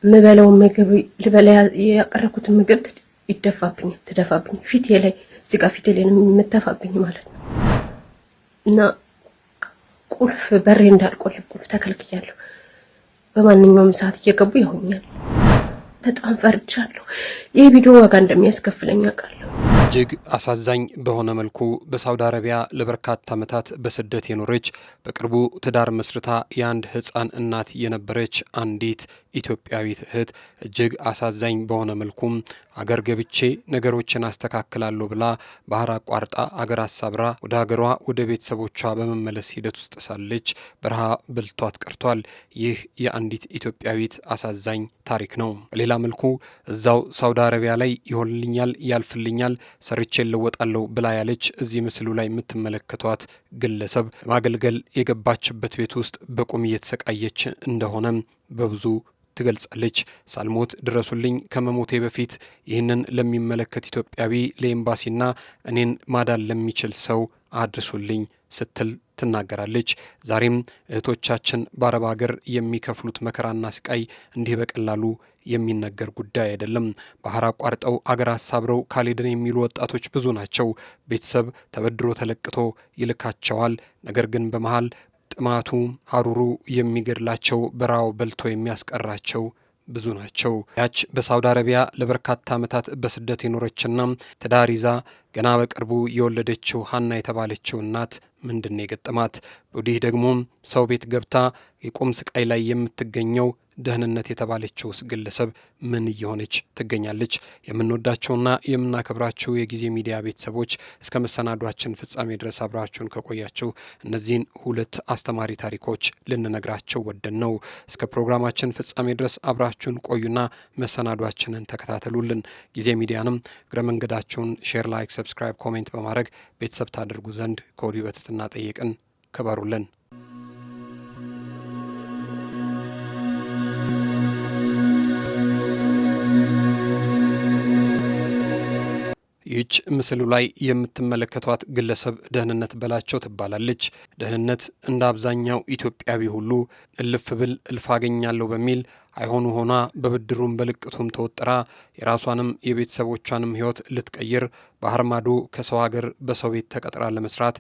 ምበላው ምግብ ልበላ ያቀረኩት ምግብ ትደፋብኝ ፊቴ ላይ እዚህ ጋር ፊቴ ላይ የምትተፋብኝ ማለት ነው። እና ቁልፍ በሬ እንዳልቆልፍ ቁልፍ ተከልክያለሁ። በማንኛውም ሰዓት እየገቡ ያሁኛል። በጣም ፈርቻለሁ። ይህ ቪዲዮ ዋጋ እንደሚያስከፍለኝ አውቃለሁ። እጅግ አሳዛኝ በሆነ መልኩ በሳውዲ አረቢያ ለበርካታ ዓመታት በስደት የኖረች በቅርቡ ትዳር መስርታ የአንድ ሕፃን እናት የነበረች አንዲት ኢትዮጵያዊት እህት እጅግ አሳዛኝ በሆነ መልኩም አገር ገብቼ ነገሮችን አስተካክላለሁ ብላ ባህር አቋርጣ አገር አሳብራ ወደ ሀገሯ ወደ ቤተሰቦቿ በመመለስ ሂደት ውስጥ ሳለች በረሃ በልቷት ቀርቷል። ይህ የአንዲት ኢትዮጵያዊት አሳዛኝ ታሪክ ነው። በሌላ መልኩ እዛው ሳውዲ አረቢያ ላይ ይሆንልኛል፣ ያልፍልኛል፣ ሰርቼ እለወጣለሁ ብላ ያለች እዚህ ምስሉ ላይ የምትመለከቷት ግለሰብ ማገልገል የገባችበት ቤት ውስጥ በቁም እየተሰቃየች እንደሆነ በብዙ ትገልጻለች። ሳልሞት ድረሱልኝ፣ ከመሞቴ በፊት ይህንን ለሚመለከት ኢትዮጵያዊ ለኤምባሲና እኔን ማዳን ለሚችል ሰው አድርሱልኝ ስትል ትናገራለች። ዛሬም እህቶቻችን በአረብ ሀገር የሚከፍሉት መከራና ስቃይ እንዲህ በቀላሉ የሚነገር ጉዳይ አይደለም። ባህር አቋርጠው አገር አሳብረው ካልሄድን የሚሉ ወጣቶች ብዙ ናቸው። ቤተሰብ ተበድሮ ተለቅቶ ይልካቸዋል። ነገር ግን በመሃል ጥማቱ ሀሩሩ የሚገድላቸው በረሃው በልቶ የሚያስቀራቸው ብዙ ናቸው። ያች በሳውዲ አረቢያ ለበርካታ ዓመታት በስደት የኖረችና ትዳር ይዛ ገና በቅርቡ የወለደችው ሀና የተባለችው እናት ምንድን ነው የገጠማት? ወዲህ ደግሞ ሰው ቤት ገብታ የቁም ስቃይ ላይ የምትገኘው ደህንነት የተባለችው ግለሰብ ምን እየሆነች ትገኛለች? የምንወዳቸውና የምናከብራቸው የጊዜ ሚዲያ ቤተሰቦች እስከ መሰናዷችን ፍጻሜ ድረስ አብራችሁን ከቆያችሁ እነዚህን ሁለት አስተማሪ ታሪኮች ልንነግራቸው ወደን ነው። እስከ ፕሮግራማችን ፍጻሜ ድረስ አብራችሁን ቆዩና መሰናዷችንን ተከታተሉልን። ጊዜ ሚዲያንም እግረ መንገዳችሁን ሼር፣ ላይክ፣ ሰብስክራይብ፣ ኮሜንት በማድረግ ቤተሰብ ታደርጉ ዘንድ ከወዲሁ በትህትና ጠየቅን። ክበሩልን። ይህች ምስሉ ላይ የምትመለከቷት ግለሰብ ደህንነት በላቸው ትባላለች። ደህንነት እንደ አብዛኛው ኢትዮጵያዊ ሁሉ እልፍ ብል እልፍ አገኛለሁ በሚል አይሆኑ ሆና በብድሩም በልቅቱም ተወጥራ የራሷንም የቤተሰቦቿንም ሕይወት ልትቀይር ባህር ማዶ ከሰው ሀገር በሰው ቤት ተቀጥራ ለመስራት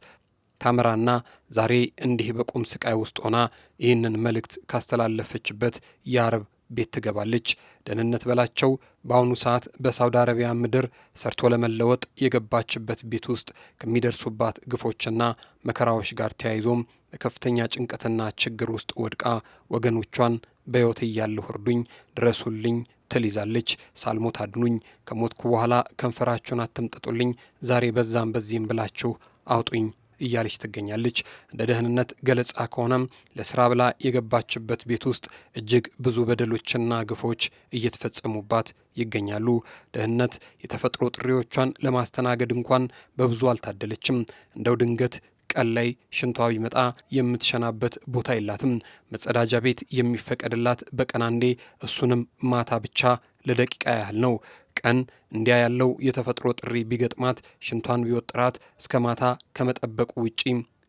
ታምራና ዛሬ እንዲህ በቁም ስቃይ ውስጥ ሆና ይህንን መልእክት ካስተላለፈችበት የአረብ ቤት ትገባለች። ደህንነት በላቸው በአሁኑ ሰዓት በሳውዲ አረቢያ ምድር ሰርቶ ለመለወጥ የገባችበት ቤት ውስጥ ከሚደርሱባት ግፎችና መከራዎች ጋር ተያይዞም በከፍተኛ ጭንቀትና ችግር ውስጥ ወድቃ ወገኖቿን በሕይወት እያለሁ እርዱኝ፣ ድረሱልኝ ትልይዛለች። ሳልሞት አድኑኝ፣ ከሞትኩ በኋላ ከንፈራችሁን አትምጠጡልኝ፣ ዛሬ በዛም በዚህም ብላችሁ አውጡኝ እያለች ትገኛለች። እንደ ደህንነት ገለጻ ከሆነም ለስራ ብላ የገባችበት ቤት ውስጥ እጅግ ብዙ በደሎችና ግፎች እየተፈጸሙባት ይገኛሉ። ደህንነት የተፈጥሮ ጥሪዎቿን ለማስተናገድ እንኳን በብዙ አልታደለችም። እንደው ድንገት ቀን ላይ ሽንቷ ቢመጣ የምትሸናበት ቦታ የላትም። መጸዳጃ ቤት የሚፈቀድላት በቀን አንዴ፣ እሱንም ማታ ብቻ ለደቂቃ ያህል ነው። ቀን እንዲያ ያለው የተፈጥሮ ጥሪ ቢገጥማት ሽንቷን ቢወጥራት እስከ ማታ ከመጠበቁ ውጪ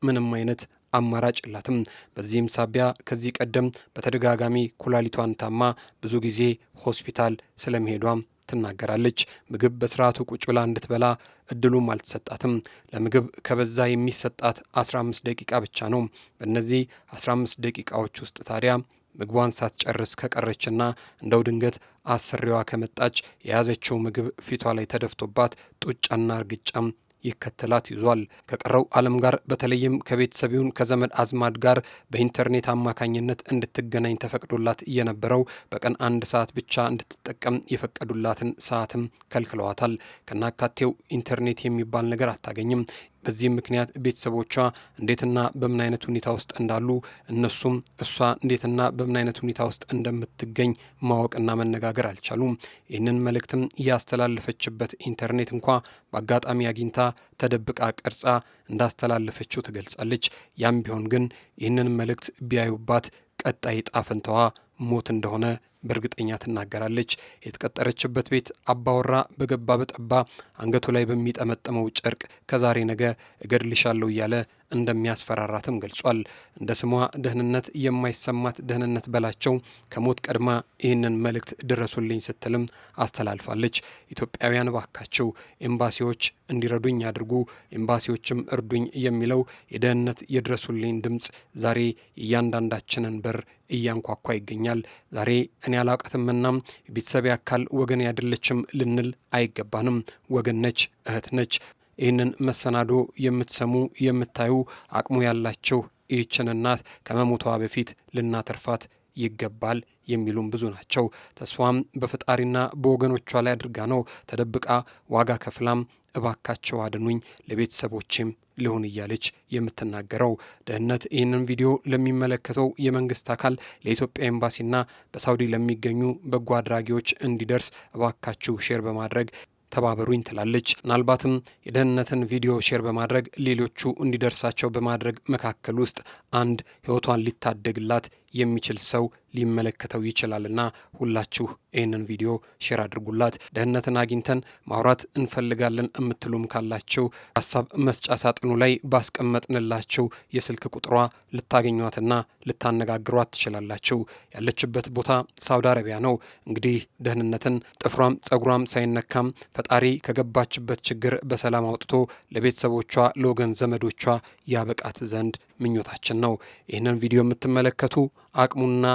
ምንም አይነት አማራጭ የላትም። በዚህም ሳቢያ ከዚህ ቀደም በተደጋጋሚ ኩላሊቷን ታማ ብዙ ጊዜ ሆስፒታል ስለመሄዷም ትናገራለች። ምግብ በስርዓቱ ቁጭ ብላ እንድትበላ እድሉም አልተሰጣትም። ለምግብ ከበዛ የሚሰጣት 15 ደቂቃ ብቻ ነው። በእነዚህ 15 ደቂቃዎች ውስጥ ታዲያ ምግቧን ሳትጨርስ ከቀረችና እንደው ድንገት አሰሪዋ ከመጣች የያዘችው ምግብ ፊቷ ላይ ተደፍቶባት ጡጫና እርግጫም ይከተላት ይዟል። ከቀረው ዓለም ጋር በተለይም ከቤተሰብ ይሁን ከዘመድ አዝማድ ጋር በኢንተርኔት አማካኝነት እንድትገናኝ ተፈቅዶላት የነበረው በቀን 1 ሰዓት ብቻ እንድትጠቀም የፈቀዱላትን ሰዓትም ከልክለዋታል። ከናካቴው ኢንተርኔት የሚባል ነገር አታገኝም። በዚህም ምክንያት ቤተሰቦቿ እንዴትና በምን አይነት ሁኔታ ውስጥ እንዳሉ እነሱም እሷ እንዴትና በምን አይነት ሁኔታ ውስጥ እንደምትገኝ ማወቅና መነጋገር አልቻሉም። ይህንን መልእክትም ያስተላለፈችበት ኢንተርኔት እንኳ በአጋጣሚ አግኝታ ተደብቃ ቀርጻ እንዳስተላለፈችው ትገልጻለች። ያም ቢሆን ግን ይህንን መልእክት ቢያዩባት ቀጣይ ጣፈንታዋ ሞት እንደሆነ በእርግጠኛ ትናገራለች። የተቀጠረችበት ቤት አባወራ በገባ በጠባ አንገቱ ላይ በሚጠመጠመው ጨርቅ ከዛሬ ነገ እገድልሻለሁ እያለ እንደሚያስፈራራትም ገልጿል። እንደ ስሟ ደህንነት የማይሰማት ደህንነት በላቸው ከሞት ቀድማ ይህንን መልእክት ድረሱልኝ ስትልም አስተላልፋለች። ኢትዮጵያውያን ባካቸው ኤምባሲዎች እንዲረዱኝ አድርጉ፣ ኤምባሲዎችም እርዱኝ የሚለው የደህንነት የድረሱልኝ ድምፅ ዛሬ እያንዳንዳችንን በር እያንኳኳ ይገኛል። ዛሬ እኔ አላውቃትምና የቤተሰቤ አካል ወገን አይደለችም ልንል አይገባንም። ወገን ነች፣ እህት ነች። ይህንን መሰናዶ የምትሰሙ የምታዩ አቅሙ ያላቸው ይህችን እናት ከመሞቷ በፊት ልናተርፋት ይገባል የሚሉም ብዙ ናቸው። ተስፋም በፈጣሪና በወገኖቿ ላይ አድርጋ ነው ተደብቃ ዋጋ ከፍላም እባካቸው አድኑኝ ለቤተሰቦቼም ልሁን እያለች የምትናገረው። ደህንነት ይህንን ቪዲዮ ለሚመለከተው የመንግስት አካል ለኢትዮጵያ ኤምባሲና በሳውዲ ለሚገኙ በጎ አድራጊዎች እንዲደርስ እባካችሁ ሼር በማድረግ ተባበሩኝ ትላለች። ምናልባትም የደህንነትን ቪዲዮ ሼር በማድረግ ሌሎቹ እንዲደርሳቸው በማድረግ መካከል ውስጥ አንድ ህይወቷን ሊታደግላት የሚችል ሰው ሊመለከተው ይችላልና ሁላችሁ ይህንን ቪዲዮ ሼር አድርጉላት። ደህንነትን አግኝተን ማውራት እንፈልጋለን የምትሉም ካላችሁ ሀሳብ መስጫ ሳጥኑ ላይ ባስቀመጥንላችሁ የስልክ ቁጥሯ ልታገኟትና ልታነጋግሯት ትችላላችሁ። ያለችበት ቦታ ሳውዲ አረቢያ ነው። እንግዲህ ደህንነትን ጥፍሯም ጸጉሯም ሳይነካም ፈጣሪ ከገባችበት ችግር በሰላም አውጥቶ ለቤተሰቦቿ ለወገን ዘመዶቿ ያበቃት ዘንድ ምኞታችን ነው። ይህንን ቪዲዮ የምትመለከቱ አቅሙና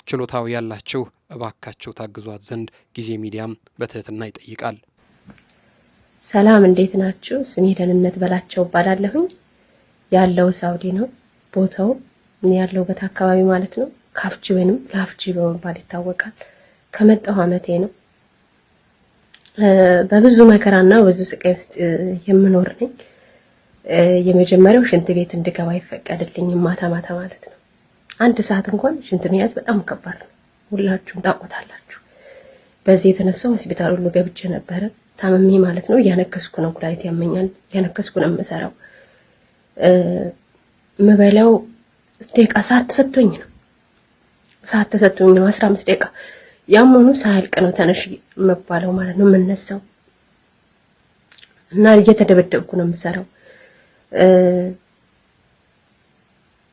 ችሎታው ያላችሁ እባካችሁ ታግዟት ዘንድ ጊዜ ሚዲያም በትህትና ይጠይቃል። ሰላም፣ እንዴት ናችሁ? ስሜ ደህንነት በላቸው እባላለሁኝ። ያለው ሳውዲ ነው። ቦታው ያለውበት አካባቢ ማለት ነው ካፍጂ ወይንም ላፍጂ በመባል ይታወቃል። ከመጣሁ ዓመቴ ነው። በብዙ መከራና ብዙ ስቃይ ውስጥ የምኖር ነኝ። የመጀመሪያው ሽንት ቤት እንድገባ አይፈቀድልኝም ማታ ማታ ማለት ነው። አንድ ሰዓት እንኳን ሽንት መያዝ በጣም ከባድ ነው። ሁላችሁም ታውቁታላችሁ። በዚህ የተነሳ ሆስፒታል ሁሉ ገብቼ ነበረ። ታመሜ ማለት ነው። እያነከስኩ ነው፣ ኩላሊት ያመኛል። እያነከስኩ ነው የምሰራው። የምበላው ደቂቃ ሰዓት ተሰጥቶኝ ነው። 15 ደቂቃ ያመኑ ሳያልቅ ነው ተነሽ የምባለው ማለት ነው የምነሳው። እና እየተደበደብኩ ነው የምሰራው።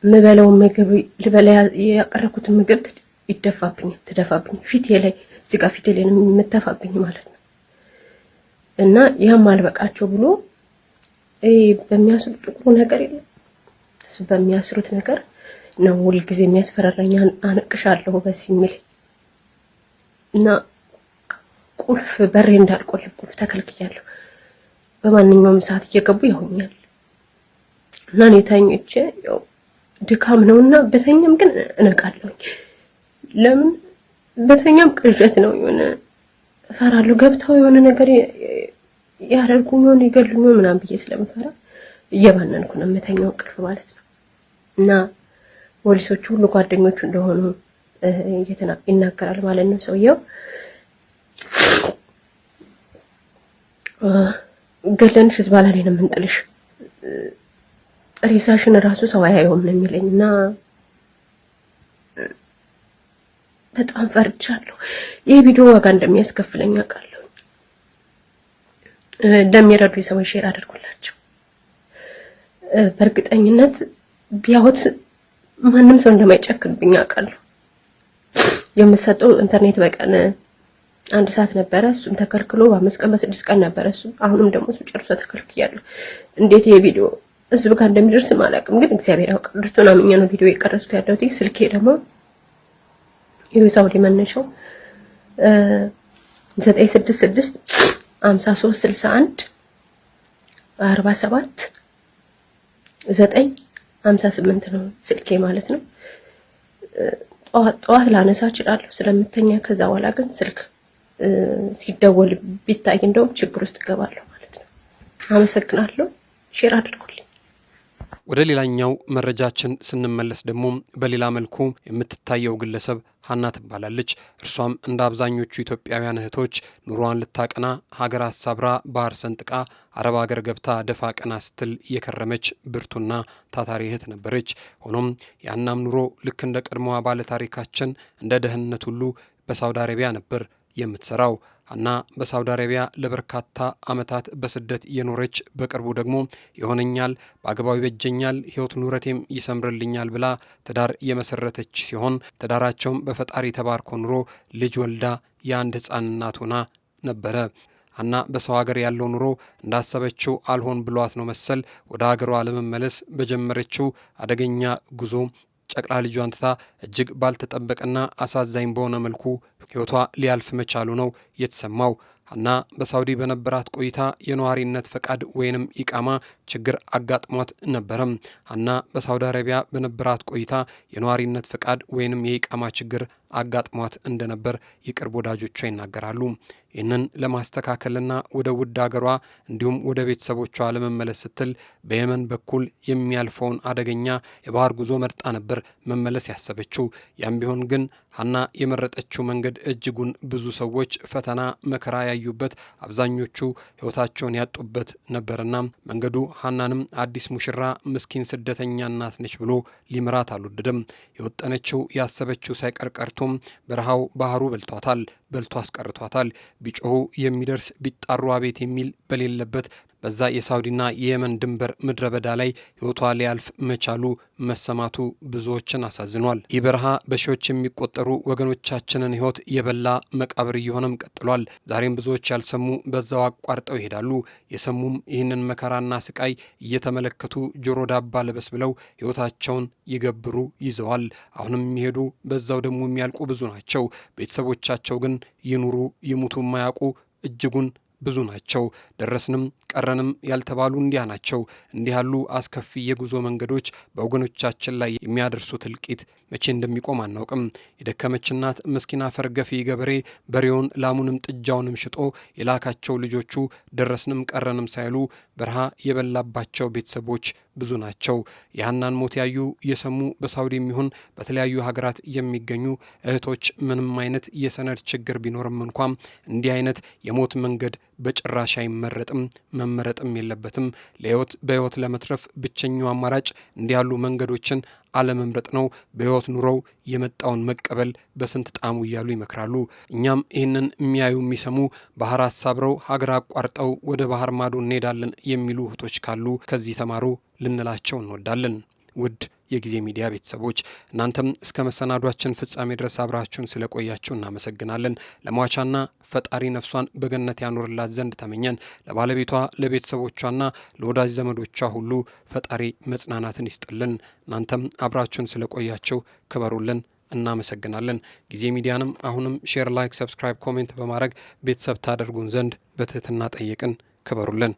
ምበላው ምግብ ልበላ ያቀረኩትን ምግብ ትደፋብኝ ፊቴ ላይ እዚህ ፊቴ ላይ የምትተፋብኝ ማለት ነው። እና ያም አልበቃቸው ብሎ በሚያስሩት ጥቁሩ ነገር የለም እሱ በሚያስሩት ነገር ነው ሁልጊዜ የሚያስፈራራኝ። አንቅሻለሁ በዚህ የሚል እና ቁልፍ በሬ እንዳልቆልፍ ቁልፍ ተከልክያለሁ። በማንኛውም ሰዓት እየገቡ ያውኛል። እና እኔ ተኝቼ ያው ድካም ነውና በተኛም ግን እነቃለሁ። ለምን በተኛም ቅዠት ነው፣ የሆነ እፈራለሁ። ገብተው የሆነ ነገር ያደርጉኝ ሆነ ይገሉኝ ምናምን ብዬ ስለምፈራ እየባነንኩ ነው የምተኛው እንቅልፍ ማለት ነው። እና ፖሊሶቹ ሁሉ ጓደኞቹ እንደሆኑ ይናገራል ማለት ነው ሰውየው። ገለንሽ ዝባላ ላይ ነው የምንጥልሽ፣ ሬሳሽን ራሱ ሰው አያየውም ነው የሚለኝ። እና በጣም ፈርቻለሁ። ይህ ቪዲዮ ዋጋ እንደሚያስከፍለኝ አውቃለሁ። እንደሚረዱ ሰዎች ሼር አድርጉላቸው። በእርግጠኝነት ቢያዩት ማንም ሰው እንደማይጨክንብኝ አውቃለሁ። የምሰጠው ኢንተርኔት በቀን 1 ሰዓት ነበረ፣ እሱም ተከልክሎ በ5 ቀን በ6 ቀን ነበረ እሱ። አሁንም ደግሞ እሱ ጨርሶ ተከልክያለሁ። እንዴት ይሄ ቪዲዮ ህዝብ ጋር እንደሚደርስ አላውቅም፣ ግን እግዚአብሔር ያውቃል። ድርቶና ምኛ ነው ቪዲዮ የቀረጽኩ ያለሁት። ስልኬ ደግሞ የሳውዲ መነሻው 966 53 61 47 958 ነው ስልኬ ማለት ነው። ጠዋት ላነሳ እችላለሁ ስለምተኛ። ከዛ በኋላ ግን ስልክ ሲደወል ቢታይ እንደውም ችግር ውስጥ እገባለሁ ማለት ነው። አመሰግናለሁ። ሼር አድርጉልኝ። ወደ ሌላኛው መረጃችን ስንመለስ ደግሞ በሌላ መልኩ የምትታየው ግለሰብ ሀና ትባላለች። እርሷም እንደ አብዛኞቹ ኢትዮጵያውያን እህቶች ኑሯን ልታቀና ሀገር አሳብራ ባህር ሰንጥቃ አረብ ሀገር ገብታ ደፋ ቀና ስትል የከረመች ብርቱና ታታሪ እህት ነበረች። ሆኖም ያናም ኑሮ ልክ እንደ ቀድሞዋ ባለ ታሪካችን እንደ ደህንነት ሁሉ በሳውዲ አረቢያ ነበር የምትሰራው። ሀና በሳውዲ አረቢያ ለበርካታ ዓመታት በስደት የኖረች በቅርቡ ደግሞ ይሆነኛል፣ በአግባቡ ይበጀኛል፣ ሕይወት ኑረቴም ይሰምርልኛል ብላ ትዳር የመሰረተች ሲሆን ትዳራቸውም በፈጣሪ ተባርኮ ኑሮ ልጅ ወልዳ የአንድ ሕፃን እናት ሆና ነበረ። ሀና በሰው ሀገር ያለው ኑሮ እንዳሰበችው አልሆን ብሏት ነው መሰል ወደ ሀገሯ ለመመለስ በጀመረችው አደገኛ ጉዞ ጨቅላ ልጇን ትታ እጅግ ባልተጠበቀና አሳዛኝ በሆነ መልኩ ሕይወቷ ሊያልፍ መቻሉ ነው የተሰማው። ሀና በሳውዲ በነበራት ቆይታ የነዋሪነት ፈቃድ ወይንም ኢቃማ ችግር አጋጥሟት ነበረም። ሀና በሳውዲ አረቢያ በነበራት ቆይታ የነዋሪነት ፈቃድ ወይንም የኢቃማ ችግር አጋጥሟት እንደነበር የቅርብ ወዳጆቿ ይናገራሉ። ይህንን ለማስተካከልና ወደ ውድ አገሯ እንዲሁም ወደ ቤተሰቦቿ ለመመለስ ስትል በየመን በኩል የሚያልፈውን አደገኛ የባህር ጉዞ መርጣ ነበር መመለስ ያሰበችው። ያም ቢሆን ግን ሀና የመረጠችው መንገድ እጅጉን ብዙ ሰዎች ፈተና መከራ ያዩበት፣ አብዛኞቹ ሕይወታቸውን ያጡበት ነበርና መንገዱ ሀናንም አዲስ ሙሽራ ምስኪን ስደተኛ እናት ነች ብሎ ሊምራት አልወደደም። የወጠነችው ያሰበችው ሳይቀር ቀርቶም በረሃው ባህሩ በልቶ አስቀርቷታል። ቢጮሁ የሚደርስ ቢጣሩ አቤት የሚል በሌለበት በዛ የሳውዲና የየመን ድንበር ምድረ በዳ ላይ ሕይወቷ ሊያልፍ መቻሉ መሰማቱ ብዙዎችን አሳዝኗል። ይህ በረሃ በሺዎች የሚቆጠሩ ወገኖቻችንን ሕይወት የበላ መቃብር እየሆነም ቀጥሏል። ዛሬም ብዙዎች ያልሰሙ በዛው አቋርጠው ይሄዳሉ። የሰሙም ይህንን መከራና ስቃይ እየተመለከቱ ጆሮ ዳባ ልበስ ብለው ሕይወታቸውን ይገብሩ ይዘዋል። አሁንም የሚሄዱ በዛው ደግሞ የሚያልቁ ብዙ ናቸው። ቤተሰቦቻቸው ግን ይኑሩ ይሙቱ የማያውቁ እጅጉን ብዙ ናቸው። ደረስንም ቀረንም ያልተባሉ እንዲያ ናቸው። እንዲህ ያሉ አስከፊ የጉዞ መንገዶች በወገኖቻችን ላይ የሚያደርሱት እልቂት መቼ እንደሚቆም አናውቅም። የደከመች እናት ምስኪን አፈር ገፊ ገበሬ በሬውን ላሙንም ጥጃውንም ሽጦ የላካቸው ልጆቹ ደረስንም ቀረንም ሳይሉ በረሃ የበላባቸው ቤተሰቦች ብዙ ናቸው። የሀናን ሞት ያዩ የሰሙ በሳውዲ የሚሆን በተለያዩ ሀገራት የሚገኙ እህቶች ምንም አይነት የሰነድ ችግር ቢኖርም እንኳን እንዲህ አይነት የሞት መንገድ በጭራሽ አይመረጥም፣ መመረጥም የለበትም። በሕይወት ለመትረፍ ብቸኛው አማራጭ እንዲህ ያሉ መንገዶችን አለመምረጥ ነው። በሕይወት ኑረው የመጣውን መቀበል በስንት ጣሙ እያሉ ይመክራሉ። እኛም ይህንን የሚያዩ የሚሰሙ ባህር አሳብረው ሀገር አቋርጠው ወደ ባህር ማዶ እንሄዳለን የሚሉ እህቶች ካሉ ከዚህ ተማሩ ልንላቸው እንወዳለን። ውድ የጊዜ ሚዲያ ቤተሰቦች እናንተም እስከ መሰናዷችን ፍጻሜ ድረስ አብራችሁን ስለቆያችሁ እናመሰግናለን። ለሟቻና ፈጣሪ ነፍሷን በገነት ያኖርላት ዘንድ ተመኘን። ለባለቤቷ ለቤተሰቦቿና ለወዳጅ ዘመዶቿ ሁሉ ፈጣሪ መጽናናትን ይስጥልን። እናንተም አብራችሁን ስለቆያችሁ ክበሩልን። እናመሰግናለን። ጊዜ ሚዲያንም አሁንም ሼር፣ ላይክ፣ ሰብስክራይብ፣ ኮሜንት በማድረግ ቤተሰብ ታደርጉን ዘንድ በትህትና ጠየቅን። ክበሩልን።